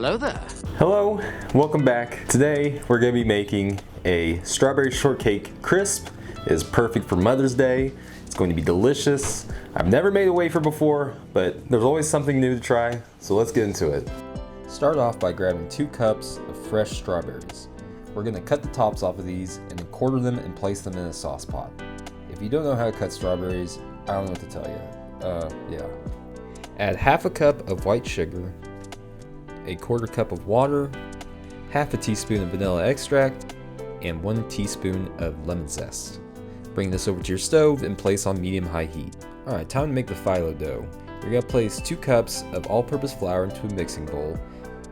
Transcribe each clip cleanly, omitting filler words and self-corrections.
Hello there. Hello, welcome back. Today we're going to be making a strawberry shortcake crisp. It is perfect for Mother's Day. It's going to be delicious. I've never made a wafer before, but there's always something new to try, so let's get into it. Start off by grabbing 2 cups of fresh strawberries. We're going to cut the tops off of these and then quarter them and place them in a sauce pot. If you don't know how to cut strawberries, I don't know what to tell you. Add half a cup of white sugar, a quarter cup of water, half a teaspoon of vanilla extract, and 1 teaspoon of lemon zest. Bring this over to your stove and place on medium-high heat. Alright, time to make the phyllo dough. You're going to place 2 cups of all-purpose flour into a mixing bowl,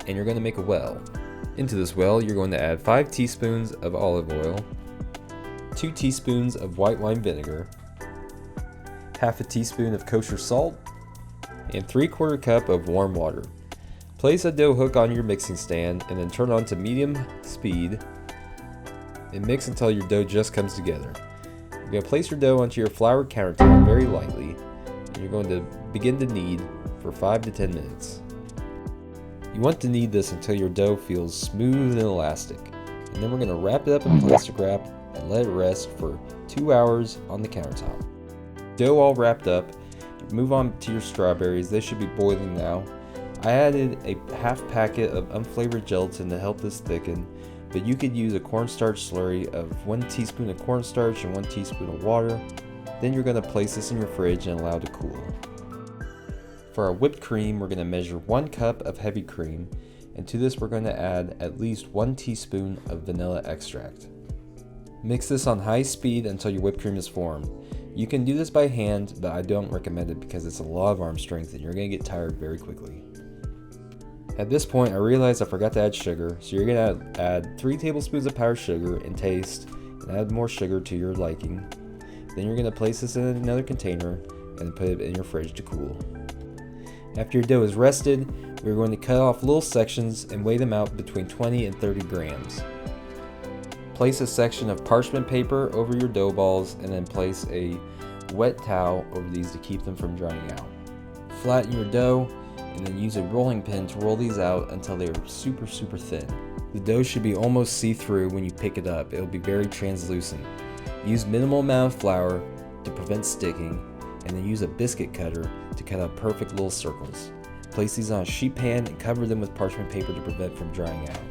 and you're going to make a well. Into this well, you're going to add 5 teaspoons of olive oil, 2 teaspoons of white wine vinegar, half a teaspoon of kosher salt, and 3/4 cup of warm water. Place a dough hook on your mixing stand and then turn on to medium speed and mix until your dough just comes together. You're going to place your dough onto your floured countertop very lightly, and you're going to begin to knead for 5 to 10 minutes. You want to knead this until your dough feels smooth and elastic, and then we're going to wrap it up in plastic wrap and let it rest for 2 hours on the countertop. Dough all wrapped up, move on to your strawberries. They should be boiling now. I added a half packet of unflavored gelatin to help this thicken, but you could use a cornstarch slurry of 1 teaspoon of cornstarch and 1 teaspoon of water. Then you're going to place this in your fridge and allow it to cool. For our whipped cream, we're going to measure 1 cup of heavy cream, and to this we're going to add at least 1 teaspoon of vanilla extract. Mix this on high speed until your whipped cream is formed. You can do this by hand, but I don't recommend it because it's a lot of arm strength and you're going to get tired very quickly. At this point, I realized I forgot to add sugar, so you're going to add 3 tablespoons of powdered sugar and taste, and add more sugar to your liking. Then you're going to place this in another container and put it in your fridge to cool. After your dough is rested, we're going to cut off little sections and weigh them out between 20 and 30 grams. Place a section of parchment paper over your dough balls and then place a wet towel over these to keep them from drying out. Flatten your dough and then use a rolling pin to roll these out until they are super thin. The dough should be almost see-through when you pick it up. It will be very translucent. Use minimal amount of flour to prevent sticking, and then use a biscuit cutter to cut out perfect little circles. Place these on a sheet pan and cover them with parchment paper to prevent from drying out.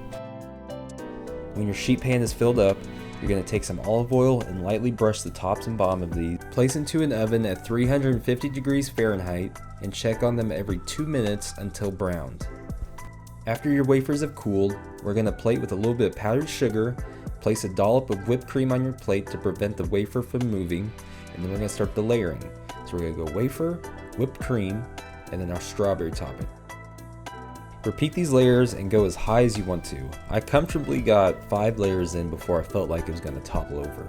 When your sheet pan is filled up, you're going to take some olive oil and lightly brush the tops and bottom of these. Place into an oven at 350 degrees Fahrenheit and check on them every 2 minutes until browned. After your wafers have cooled, we're going to plate with a little bit of powdered sugar, place a dollop of whipped cream on your plate to prevent the wafer from moving, and then we're going to start the layering. So we're going to go wafer, whipped cream, and then our strawberry topping. Repeat these layers and go as high as you want to. I comfortably got 5 layers in before I felt like it was going to topple over.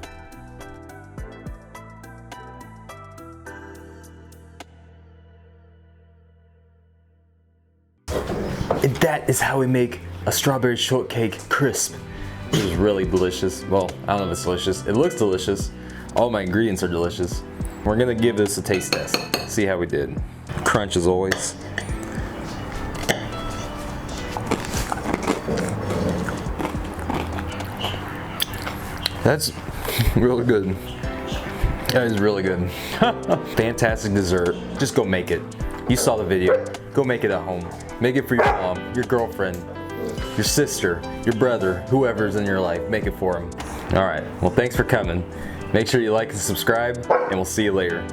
And that is how we make a strawberry shortcake crisp. This is really delicious. Well, I don't know if it's delicious. It looks delicious. All my ingredients are delicious. We're going to give this a taste test. See how we did. Crunch as always. That's really good. That is really good. Fantastic dessert. Just go make it. You saw the video. Go make it at home. Make it for your mom, your girlfriend, your sister, your brother, whoever's in your life. Make it for them. All right. Well, thanks for coming. Make sure you like and subscribe, and we'll see you later.